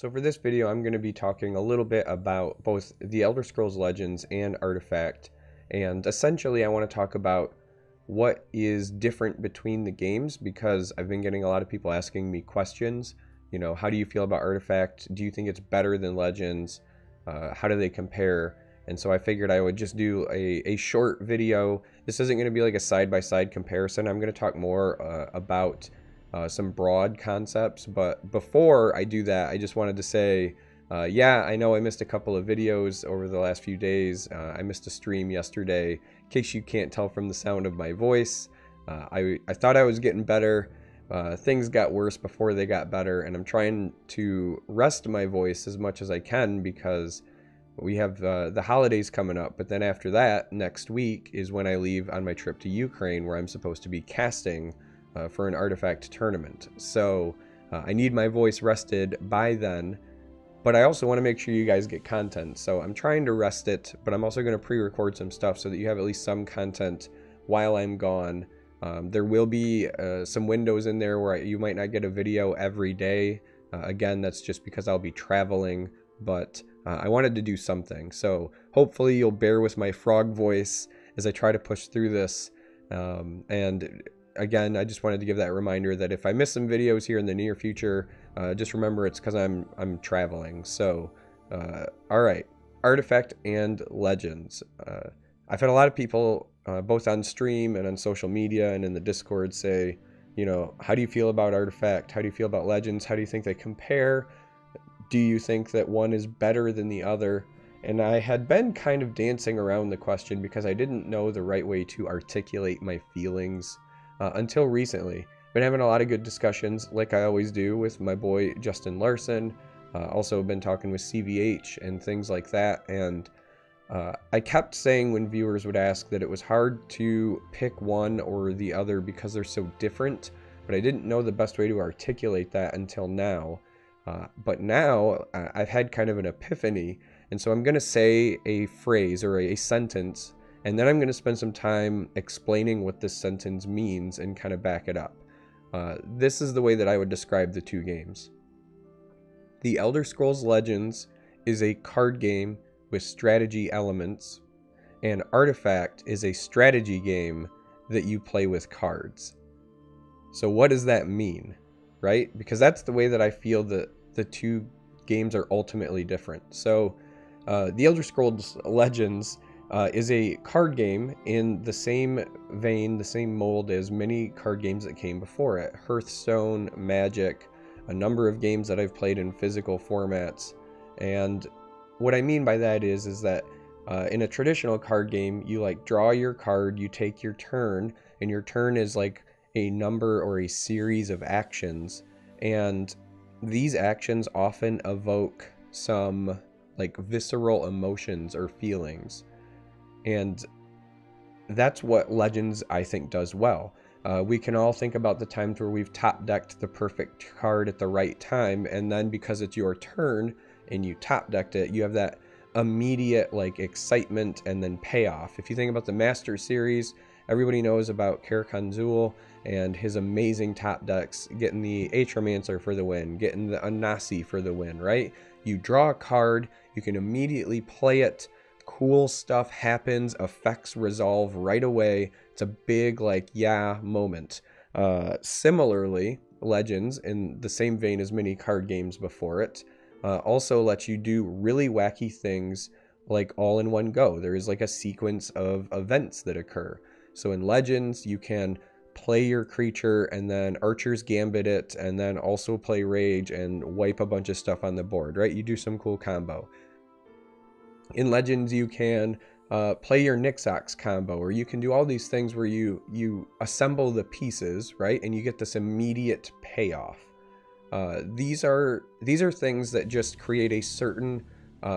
So for this video, I'm going to be talking a little bit about both the Elder Scrolls Legends and Artifact, and essentially I want to talk about what is different between the games, because I've been getting a lot of people asking me questions. You know, how do you feel about Artifact? Do you think it's better than Legends? How do they compare? And so I figured I would just do a short video. This isn't going to be like a side-by-side comparison. I'm going to talk more about some broad concepts, but before I do that, I just wanted to say, yeah, I know I missed a couple of videos over the last few days. I missed a stream yesterday. In case you can't tell from the sound of my voice, I thought I was getting better. Things got worse before they got better, and I'm trying to rest my voice as much as I can because we have the holidays coming up. But then after that, next week is when I leave on my trip to Ukraine, where I'm supposed to be casting for an Artifact tournament. So I need my voice rested by then, but I also want to make sure you guys get content. So I'm trying to rest it, but I'm also going to pre-record some stuff so that you have at least some content while I'm gone. There will be some windows in there where you might not get a video every day. Again, that's just because I'll be traveling, but I wanted to do something. So hopefully you'll bear with my frog voice as I try to push through this. And again, I just wanted to give that reminder that if I miss some videos here in the near future, just remember it's because I'm traveling. So, all right, Artifact and Legends. I've had a lot of people, both on stream and on social media and in the Discord, say, you know, how do you feel about Artifact? How do you feel about Legends? How do you think they compare? Do you think that one is better than the other? And I had been kind of dancing around the question because I didn't know the right way to articulate my feelings until recently. Been having a lot of good discussions, like I always do, with my boy Justin Larson. Also been talking with CVH and things like that. And I kept saying when viewers would ask that it was hard to pick one or the other because they're so different, but I didn't know the best way to articulate that until now. But now I've had kind of an epiphany, and so I'm going to say a phrase or a sentence, and then I'm going to spend some time explaining what this sentence means and kind of back it up. This is the way that I would describe the two games. The Elder Scrolls Legends is a card game with strategy elements, and Artifact is a strategy game that you play with cards. So what does that mean, right? Because that's the way that I feel that the two games are ultimately different. So the Elder Scrolls Legends is a card game in the same vein, the same mold as many card games that came before it. Hearthstone, Magic, a number of games that I've played in physical formats. And what I mean by that is that in a traditional card game, you like draw your card, you take your turn, and your turn is like a number or a series of actions. And these actions often evoke some like visceral emotions or feelings. And that's what Legends, I think, does well. We can all think about the times where we've top-decked the perfect card at the right time, and then because it's your turn and you top-decked it, you have that immediate like excitement and then payoff. If you think about the Master Series, everybody knows about Karakanzul and his amazing top decks, getting the Atromancer for the win, getting the Anasi for the win, right? You draw a card, you can immediately play it, cool stuff happens, effects resolve right away. It's a big like yeah moment. Similarly, Legends, in the same vein as many card games before it, also lets you do really wacky things like all in one go. There is like a sequence of events that occur. So in Legends, you can play your creature and then Archer's Gambit it, and then also play Rage and wipe a bunch of stuff on the board, right? You do some cool combo. In Legends, you can play your Nixox combo, or you can do all these things where you assemble the pieces, right? And you get this immediate payoff. These are things that just create a certain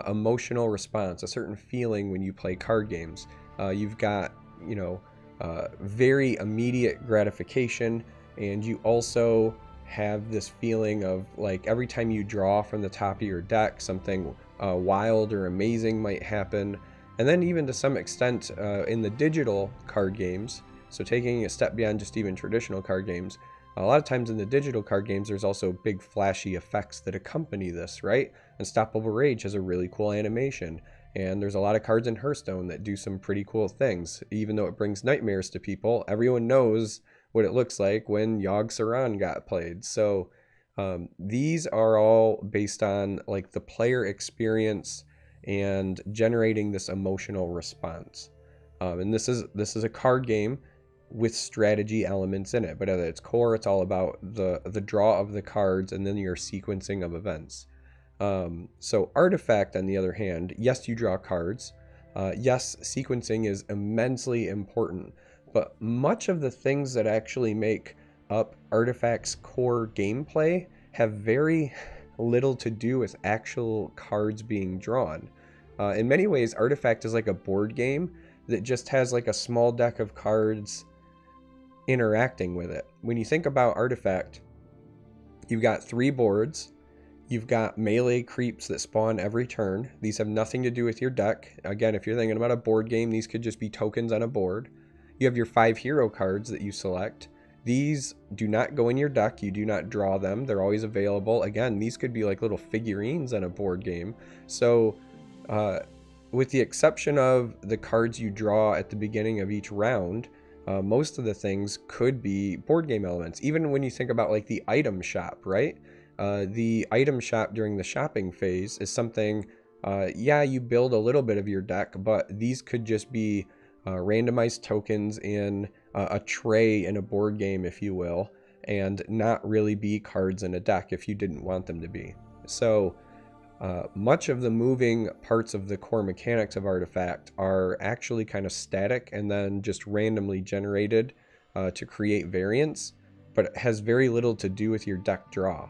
emotional response, a certain feeling when you play card games. You've got, you know, very immediate gratification, and you also have this feeling of like every time you draw from the top of your deck, something wild or amazing might happen. And then even to some extent in the digital card games, so taking a step beyond just even traditional card games, A lot of times in the digital card games, there's also big flashy effects that accompany this, right? Unstoppable Rage has a really cool animation, and there's a lot of cards in Hearthstone that do some pretty cool things. Even though it brings nightmares to people, everyone knows what it looks like when Yogg Saron got played. So these are all based on like the player experience and generating this emotional response. And this is a card game with strategy elements in it, but at its core, it's all about the draw of the cards and then your sequencing of events. So Artifact, on the other hand, yes, you draw cards. Yes, sequencing is immensely important, but much of the things that actually make up Artifact's core gameplay have very little to do with actual cards being drawn. In many ways, Artifact is like a board game that just has like a small deck of cards interacting with it. When you think about Artifact, you've got 3 boards. You've got melee creeps that spawn every turn. These have nothing to do with your deck. Again, if you're thinking about a board game, these could just be tokens on a board. You have your 5 hero cards that you select. These do not go in your deck. You do not draw them. They're always available. Again, these could be like little figurines on a board game. So, with the exception of the cards you draw at the beginning of each round, most of the things could be board game elements. Even when you think about like the item shop, right? The item shop during the shopping phase is something, yeah, you build a little bit of your deck, but these could just be randomized tokens in a tray in a board game, if you will, and not really be cards in a deck if you didn't want them to be. So much of the moving parts of the core mechanics of Artifact are actually kind of static and then just randomly generated to create variants, but it has very little to do with your deck draw.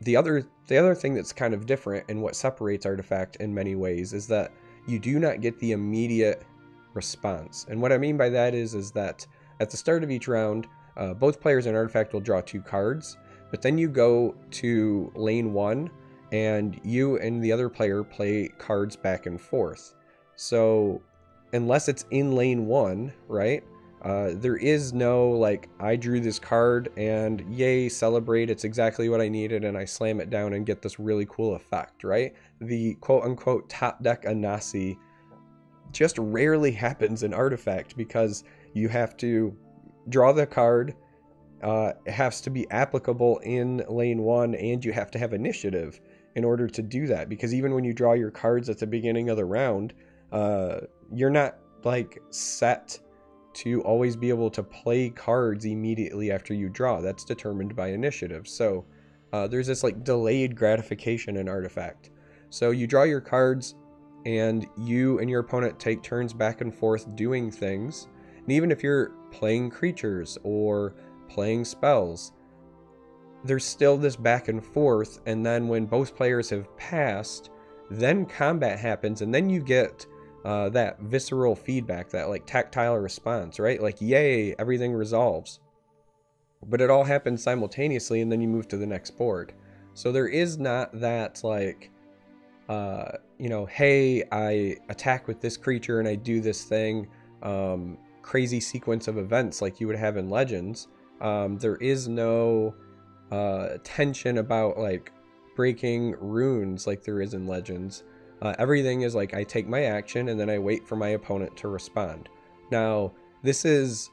The other thing that's kind of different and what separates Artifact in many ways is that you do not get the immediate response. And what I mean by that is that at the start of each round, both players in Artifact will draw 2 cards, but then you go to lane 1 and you and the other player play cards back and forth. So unless it's in lane 1, right? There is no like, I drew this card and yay, celebrate, it's exactly what I needed, and I slam it down and get this really cool effect, right? The quote-unquote top deck Anasi just rarely happens in Artifact because you have to draw the card, it has to be applicable in lane 1, and you have to have initiative in order to do that, because even when you draw your cards at the beginning of the round, you're not like set to always be able to play cards immediately after you draw. That's determined by initiative. So there's this like delayed gratification in Artifact. So you draw your cards and you and your opponent take turns back and forth doing things. And even if you're playing creatures or playing spells, there's still this back and forth. And then when both players have passed, then combat happens, and then you get that visceral feedback, that like tactile response, right? Like, yay, everything resolves. But it all happens simultaneously, and then you move to the next board. So there is not that like, hey, I attack with this creature and I do this thing, crazy sequence of events like you would have in Legends. There is no tension about like breaking runes like there is in Legends. Everything is like, I take my action and then I wait for my opponent to respond. Now, this is,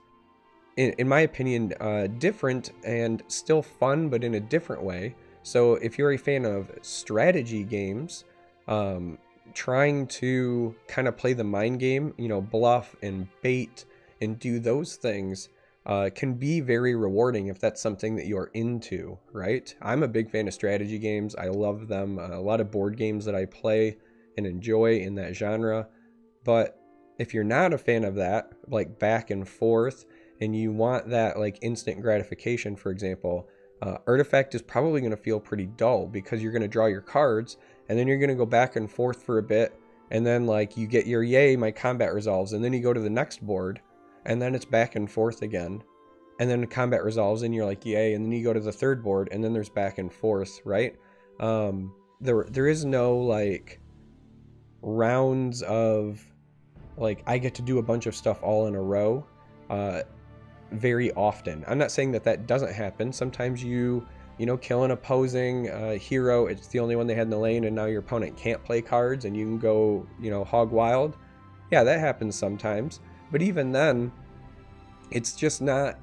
in my opinion, different and still fun, but in a different way. So if you're a fan of strategy games, trying to kind of play the mind game, bluff and bait and do those things, can be very rewarding if that's something that you're into, right? I'm a big fan of strategy games. I love them. A lot of board games that I play and enjoy in that genre. But if you're not a fan of that, like back and forth, and you want that like instant gratification, for example, Artifact is probably going to feel pretty dull because you're going to draw your cards and then you're going to go back and forth for a bit, and then like you get your yay, my combat resolves, and then you go to the next board and then it's back and forth again, and then the combat resolves and you're like, yay, and then you go to the third board and then there's back and forth, right? There is no like rounds of like, I get to do a bunch of stuff all in a row. very often. I'm not saying that that doesn't happen. Sometimes you know, kill an opposing hero. It's the only one they had in the lane, and now your opponent can't play cards, and you can go, you know, hog wild. Yeah, that happens sometimes. But even then, it's just not.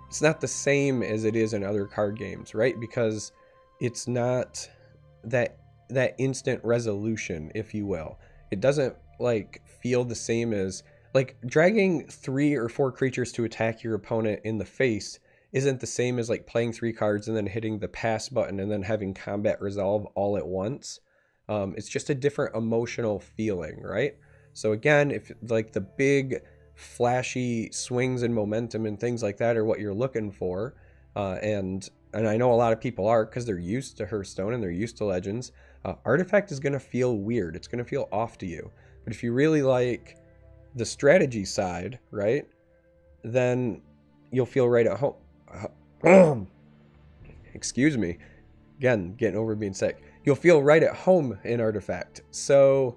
It's not the same as it is in other card games, right? Because it's not that instant resolution, if you will. It doesn't like feel the same as like dragging 3 or 4 creatures to attack your opponent in the face isn't the same as like playing 3 cards and then hitting the pass button and then having combat resolve all at once. It's just a different emotional feeling, right? So again, if like the big flashy swings and momentum and things like that are what you're looking for, and I know a lot of people are because they're used to Hearthstone and they're used to Legends, Artifact is going to feel weird. It's going to feel off to you. But if you really like the strategy side, right, then you'll feel right at home. Excuse me. Again, getting over being sick. You'll feel right at home in Artifact. So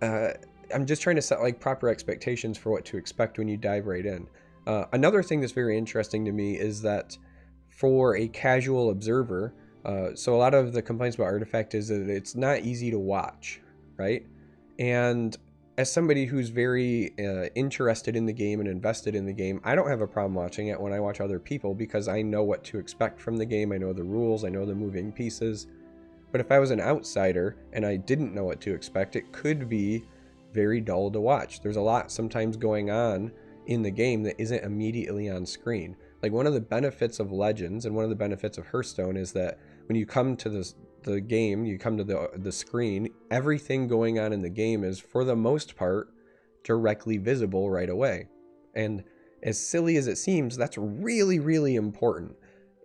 I'm just trying to set like proper expectations for what to expect when you dive right in. Another thing that's very interesting to me is that for a casual observer, so a lot of the complaints about Artifact is that it's not easy to watch, right? And as somebody who's very interested in the game and invested in the game, I don't have a problem watching it when I watch other people because I know what to expect from the game. I know the rules, I know the moving pieces. But if I was an outsider and I didn't know what to expect, it could be very dull to watch. There's a lot sometimes going on in the game that isn't immediately on screen. Like one of the benefits of Legends and one of the benefits of Hearthstone is that when you come to the game, you come to the screen, everything going on in the game is for the most part directly visible right away. And as silly as it seems, that's really, really important.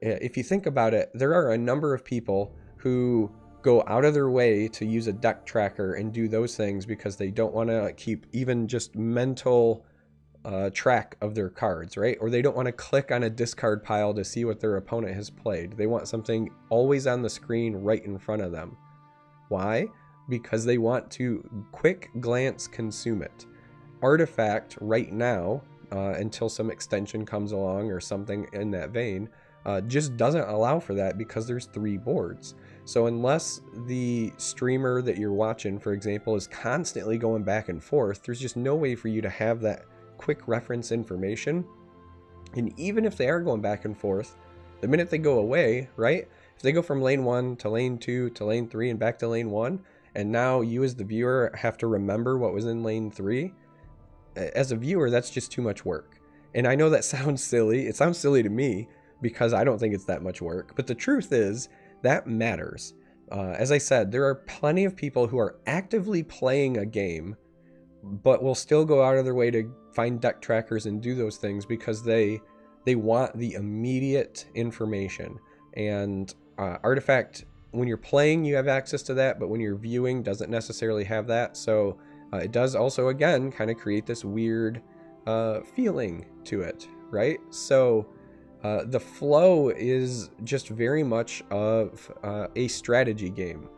If you think about it, there are a number of people who go out of their way to use a deck tracker and do those things because they don't want to keep even just mental track of their cards, right? Or they don't want to click on a discard pile to see what their opponent has played. They want something always on the screen right in front of them. Why? Because they want to quick glance consume it. Artifact right now, until some extension comes along or something in that vein, just doesn't allow for that because there's 3 boards. So unless the streamer that you're watching, for example, is constantly going back and forth, there's just no way for you to have that quick reference information. And even if they are going back and forth, the minute they go away, right? If they go from lane 1 to lane 2 to lane 3 and back to lane 1, and now you as the viewer have to remember what was in lane 3, as a viewer, that's just too much work. And I know that sounds silly. It sounds silly to me because I don't think it's that much work. But the truth is, that matters. As I said, there are plenty of people who are actively playing a game but will still go out of their way to find deck trackers and do those things because they want the immediate information. And Artifact, when you're playing, you have access to that, but when you're viewing, doesn't necessarily have that. So it does also, again, kind of create this weird feeling to it, right? So the flow is just very much of a strategy game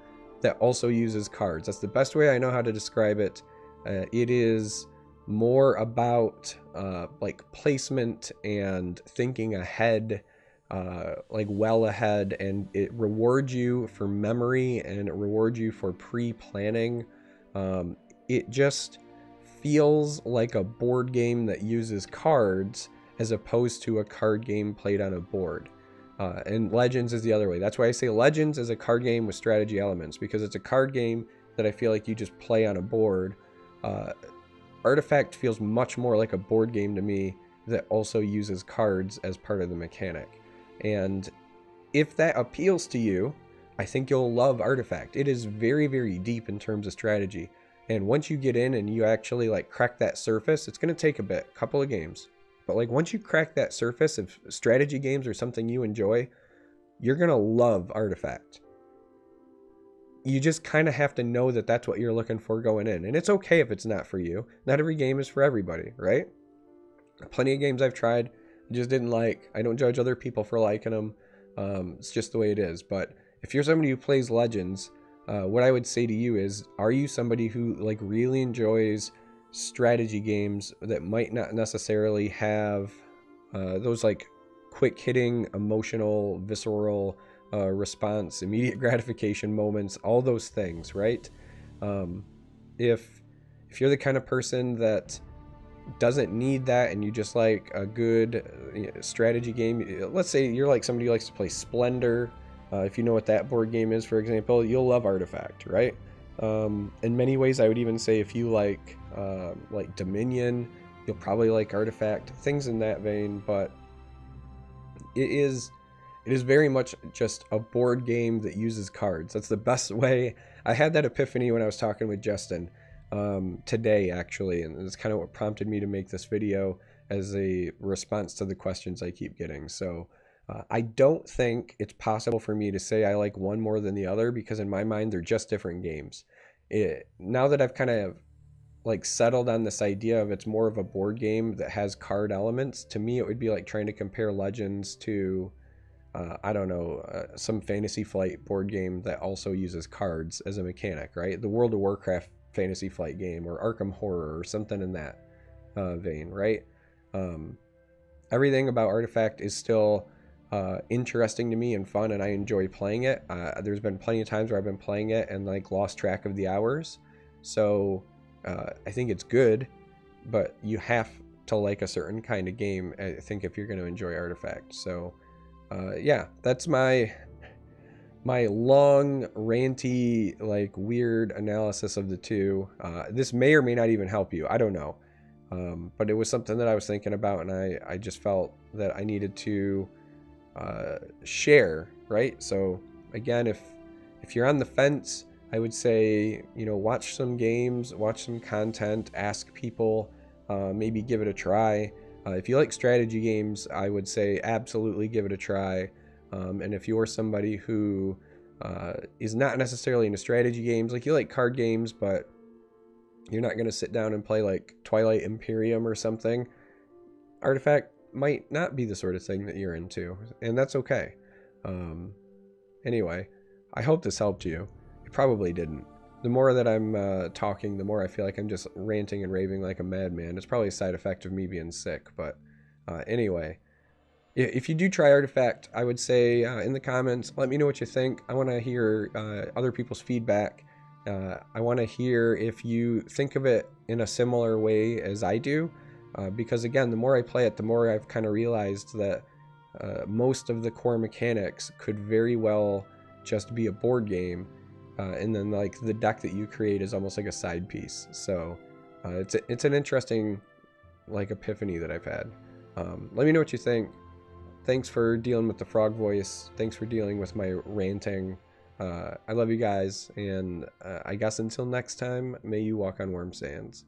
that also uses cards. That's the best way I know how to describe it. It is more about like placement and thinking ahead, like well ahead, and it rewards you for memory and it rewards you for pre-planning. It just feels like a board game that uses cards as opposed to a card game played on a board. And Legends is the other way. That's why I say Legends is a card game with strategy elements, because it's a card game that I feel like you just play on a board. Artifact feels much more like a board game to me that also uses cards as part of the mechanic. And if that appeals to you, I think you'll love Artifact. It is very, very deep in terms of strategy. And once you get in and you actually like crack that surface, it's going to take a couple of games. But like once you crack that surface, if strategy games are something you enjoy, you're going to love Artifact. You just kind of have to know that that's what you're looking for going in. And it's okay if it's not for you. Not every game is for everybody, right? Plenty of games I've tried, I just didn't like. I don't judge other people for liking them. It's just the way it is. But if you're somebody who plays Legends, what I would say to you is, are you somebody who like really enjoys strategy games that might not necessarily have those like quick hitting, emotional, visceral response, immediate gratification moments, all those things, right? Um, if you're the kind of person that doesn't need that and you just like a good strategy game, let's say you're like somebody who likes to play Splendor, if you know what that board game is, for example, you'll love Artifact, right? In many ways, I would even say if you like Dominion, you'll probably like Artifact, things in that vein. But it is very much just a board game that uses cards. That's the best way. I had that epiphany when I was talking with Justin today, actually, and it's kind of what prompted me to make this video as a response to the questions I keep getting. So I don't think it's possible for me to say I like one more than the other, because in my mind they're just different games. Now that I've kind of like settled on this idea of it's more of a board game that has card elements, to me it would be like trying to compare Legends to I don't know, some Fantasy Flight board game that also uses cards as a mechanic, right? The World of Warcraft Fantasy Flight game, or Arkham Horror, or something in that vein, right? Everything about Artifact is still interesting to me and fun, and I enjoy playing it. There's been plenty of times where I've been playing it and like lost track of the hours. So I think it's good, but you have to like a certain kind of game, I think, if you're going to enjoy Artifact. So yeah, that's my long, ranty, like weird analysis of the two. This may or may not even help you. I don't know. But it was something that I was thinking about, and I just felt that I needed to share, right? So again, if you're on the fence, I would say, you know, watch some games, watch some content, ask people, maybe give it a try. If you like strategy games, I would say absolutely give it a try. And if you're somebody who is not necessarily into strategy games, like you like card games, but you're not going to sit down and play like Twilight Imperium or something, Artifact might not be the sort of thing that you're into, and that's okay. Anyway, I hope this helped you. It probably didn't. The more that I'm talking, the more I feel like I'm just ranting and raving like a madman. It's probably a side effect of me being sick, but anyway. If you do try Artifact, I would say in the comments, let me know what you think. I want to hear other people's feedback. I want to hear if you think of it in a similar way as I do. Because again, the more I play it, the more I've kind of realized that most of the core mechanics could very well just be a board game. And then like the deck that you create is almost like a side piece. So it's an interesting like epiphany that I've had. Let me know what you think. Thanks for dealing with the frog voice. Thanks for dealing with my ranting. I love you guys, and I guess until next time, may you walk on warm sands.